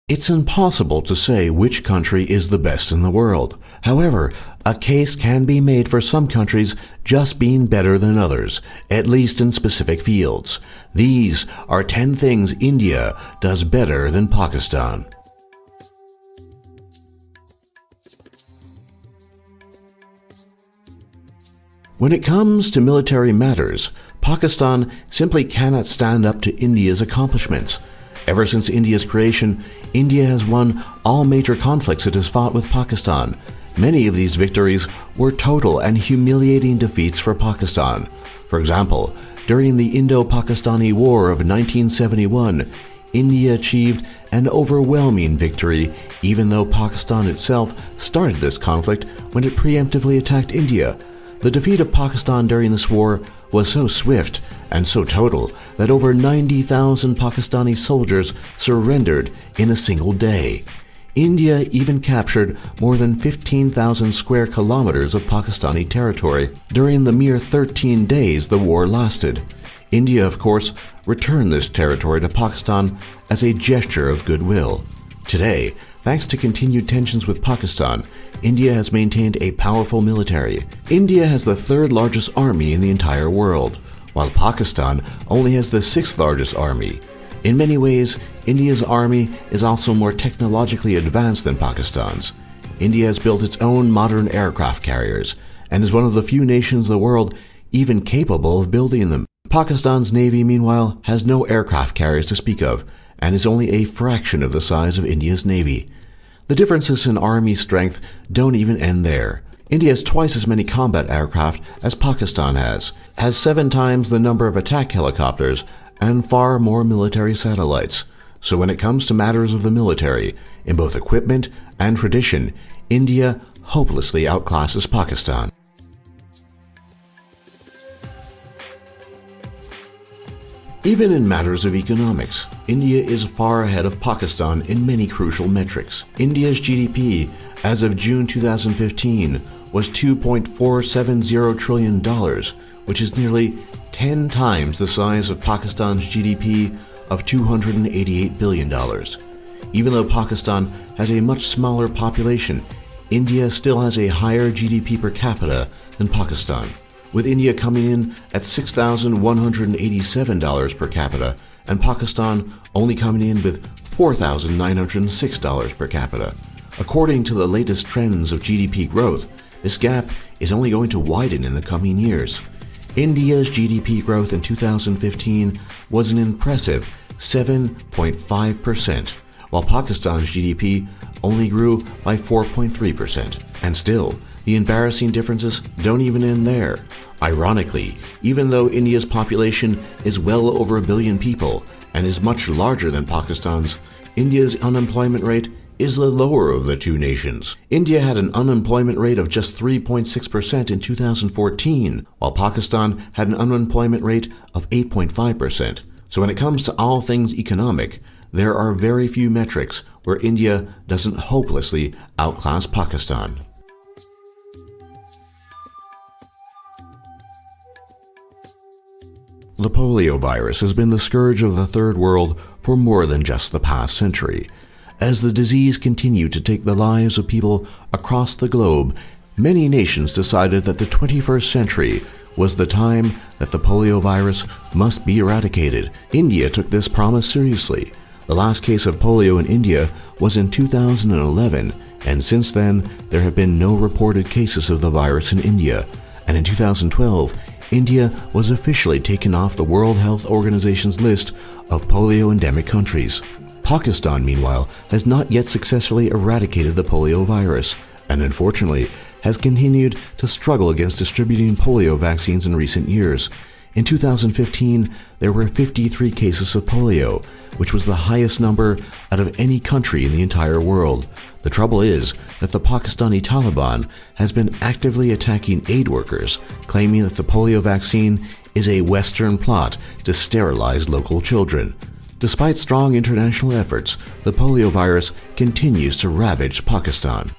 It's impossible to say which country is the best in the world. However, a case can be made for some countries just being better than others, at least in specific fields. These are 10 things India does better than Pakistan. When it comes to military matters, Pakistan simply cannot stand up to India's accomplishments. Ever since India's creation, India has won all major conflicts it has fought with Pakistan. Many of these victories were total and humiliating defeats for Pakistan. For example, during the Indo-Pakistani War of 1971, India achieved an overwhelming victory, even though Pakistan itself started this conflict when it preemptively attacked India. The defeat of Pakistan during this war was so swift and so total that over 90,000 Pakistani soldiers surrendered in a single day. India even captured more than 15,000 square kilometers of Pakistani territory during the mere 13 days the war lasted. India, of course, returned this territory to Pakistan as a gesture of goodwill. Today, thanks to continued tensions with Pakistan, India has maintained a powerful military. India has the third largest army in the entire world, while Pakistan only has the sixth largest army. In many ways, India's army is also more technologically advanced than Pakistan's. India has built its own modern aircraft carriers and is one of the few nations in the world even capable of building them. Pakistan's navy, meanwhile, has no aircraft carriers to speak of and is only a fraction of the size of India's navy. The differences in army strength don't even end there. India has twice as many combat aircraft as Pakistan has 7 times the number of attack helicopters, and far more military satellites. So when it comes to matters of the military, in both equipment and tradition, India hopelessly outclasses Pakistan. Even in matters of economics, India is far ahead of Pakistan in many crucial metrics. India's GDP as of June 2015 was $2.470 trillion, which is nearly 10 times the size of Pakistan's GDP of $288 billion. Even though Pakistan has a much smaller population, India still has a higher GDP per capita than Pakistan, with India coming in at $6,187 per capita and Pakistan only coming in with $4,906 per capita. According to the latest trends of GDP growth, this gap is only going to widen in the coming years. India's GDP growth in 2015 was an impressive 7.5%, while Pakistan's GDP only grew by 4.3%. And still, the embarrassing differences don't even end there. Ironically, even though India's population is well over 1 billion people and is much larger than Pakistan's, India's unemployment rate is the lower of the two nations. India had an unemployment rate of just 3.6% in 2014, while Pakistan had an unemployment rate of 8.5%. So when it comes to all things economic, there are very few metrics where India doesn't hopelessly outclass Pakistan. The polio virus has been the scourge of the Third World for more than just the past century. As the disease continued to take the lives of people across the globe, many nations decided that the 21st century was the time that the polio virus must be eradicated. India took this promise seriously. The last case of polio in India was in 2011, and since then there have been no reported cases of the virus in India. And in 2012, India was officially taken off the World Health Organization's list of polio endemic countries. Pakistan, meanwhile, has not yet successfully eradicated the polio virus, and unfortunately has continued to struggle against distributing polio vaccines in recent years. In 2015, there were 53 cases of polio, which was the highest number out of any country in the entire world. The trouble is that the Pakistani Taliban has been actively attacking aid workers, claiming that the polio vaccine is a Western plot to sterilize local children. Despite strong international efforts, the polio virus continues to ravage Pakistan.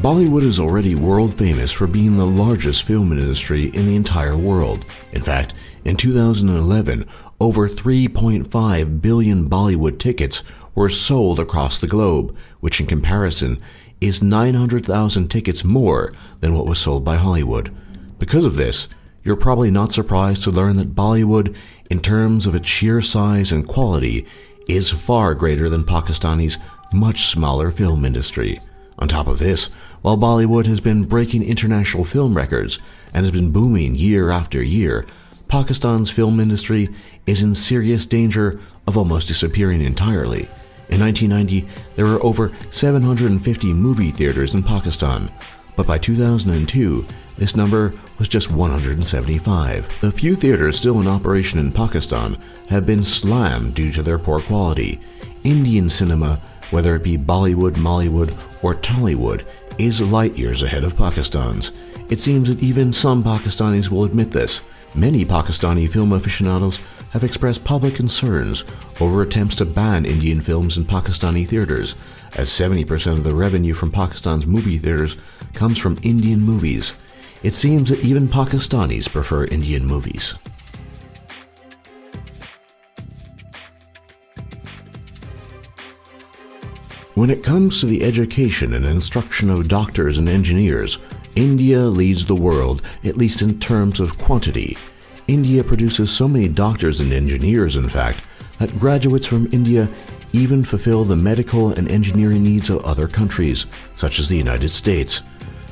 Bollywood is already world famous for being the largest film industry in the entire world. In fact, in 2011, over 3.5 billion Bollywood tickets were sold across the globe, which in comparison is 900,000 tickets more than what was sold by Hollywood. Because of this, you're probably not surprised to learn that Bollywood, in terms of its sheer size and quality, is far greater than Pakistani's much smaller film industry. On top of this, while Bollywood has been breaking international film records and has been booming year after year, Pakistan's film industry is in serious danger of almost disappearing entirely. In 1990, there were over 750 movie theaters in Pakistan, but by 2002, this number was just 175. The few theaters still in operation in Pakistan have been slammed due to their poor quality. Indian cinema, whether it be Bollywood, Mollywood, or Tollywood, is light years ahead of Pakistan's. It seems that even some Pakistanis will admit this. Many Pakistani film aficionados have expressed public concerns over attempts to ban Indian films in Pakistani theaters, as 70% of the revenue from Pakistan's movie theaters comes from Indian movies. It seems that even Pakistanis prefer Indian movies. When it comes to the education and instruction of doctors and engineers, India leads the world, at least in terms of quantity. India produces so many doctors and engineers, in fact, that graduates from India even fulfill the medical and engineering needs of other countries, such as the United States.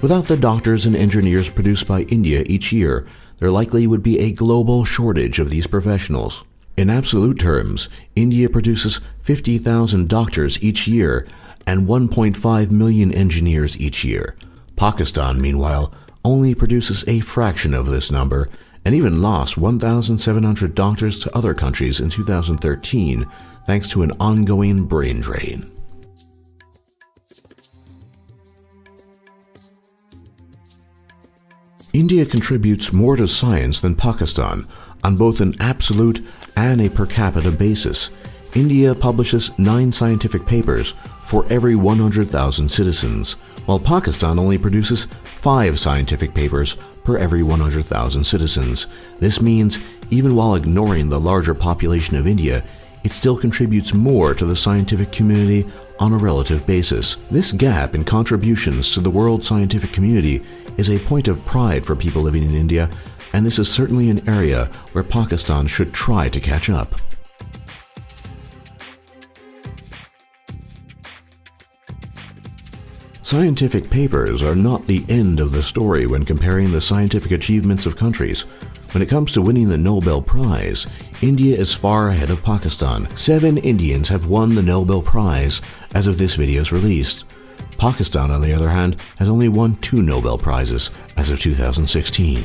Without the doctors and engineers produced by India each year, there likely would be a global shortage of these professionals. In absolute terms, India produces 50,000 doctors each year and 1.5 million engineers each year. Pakistan, meanwhile, only produces a fraction of this number and even lost 1,700 doctors to other countries in 2013 thanks to an ongoing brain drain. India contributes more to science than Pakistan on both an absolute and a per capita basis. India publishes 9 scientific papers for every 100,000 citizens, while Pakistan only produces 5 scientific papers per every 100,000 citizens. This means, even while ignoring the larger population of India, it still contributes more to the scientific community on a relative basis. This gap in contributions to the world scientific community is a point of pride for people living in India, and this is certainly an area where Pakistan should try to catch up. Scientific papers are not the end of the story when comparing the scientific achievements of countries. When it comes to winning the Nobel Prize, India is far ahead of Pakistan. 7 Indians have won the Nobel Prize as of this video's release. Pakistan, on the other hand, has only won 2 Nobel Prizes as of 2016.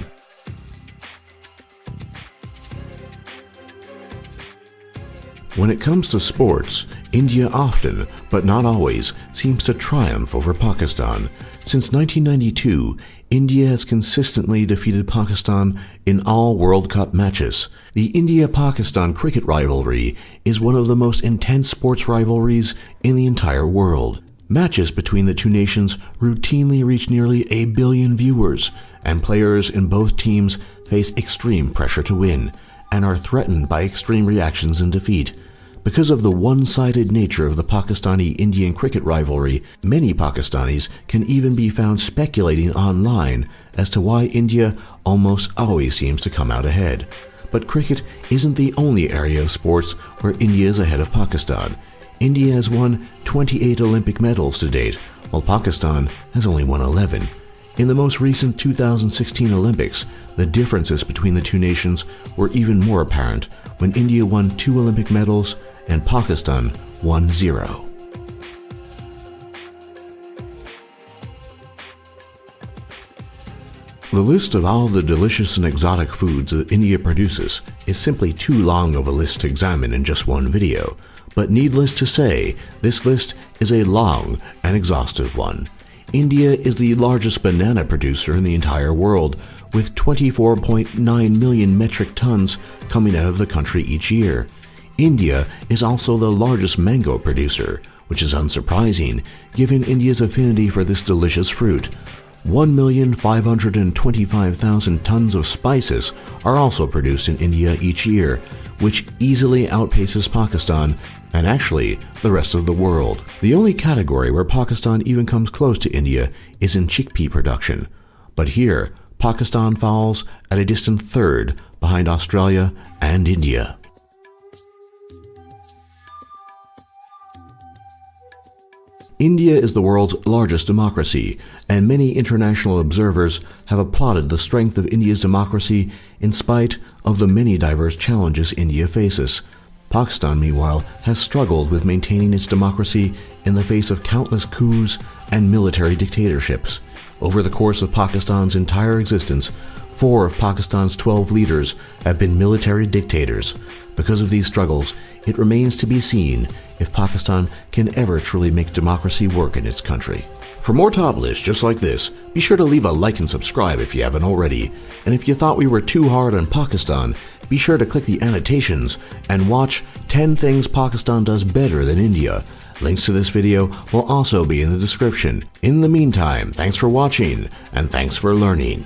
When it comes to sports, India often, but not always, seems to triumph over Pakistan. Since 1992, India has consistently defeated Pakistan in all World Cup matches. The India-Pakistan cricket rivalry is one of the most intense sports rivalries in the entire world. Matches between the two nations routinely reach nearly 1 billion viewers, and players in both teams face extreme pressure to win and are threatened by extreme reactions in defeat. Because of the one-sided nature of the Pakistani-Indian cricket rivalry, many Pakistanis can even be found speculating online as to why India almost always seems to come out ahead. But cricket isn't the only area of sports where India is ahead of Pakistan. India has won 28 Olympic medals to date, while Pakistan has only won 11. In the most recent 2016 Olympics, the differences between the two nations were even more apparent when India won 2 Olympic medals and Pakistan won 0. The list of all the delicious and exotic foods that India produces is simply too long of a list to examine in just one video, but needless to say, this list is a long and exhaustive one. India is the largest banana producer in the entire world, with 24.9 million metric tons coming out of the country each year. India is also the largest mango producer, which is unsurprising given India's affinity for this delicious fruit. 1,525,000 tons of spices are also produced in India each year, which easily outpaces Pakistan and actually the rest of the world. The only category where Pakistan even comes close to India is in chickpea production. But here, Pakistan falls at a distant third behind Australia and India. India is the world's largest democracy, and many international observers have applauded the strength of India's democracy in spite of the many diverse challenges India faces. Pakistan, meanwhile, has struggled with maintaining its democracy in the face of countless coups and military dictatorships. Over the course of Pakistan's entire existence, 4 of Pakistan's 12 leaders have been military dictators. Because of these struggles, it remains to be seen if Pakistan can ever truly make democracy work in its country. For more top lists just like this, be sure to leave a like and subscribe if you haven't already. And if you thought we were too hard on Pakistan, be sure to click the annotations and watch 10 things Pakistan does better than India. Links to this video will also be in the description. In the meantime, thanks for watching and thanks for learning.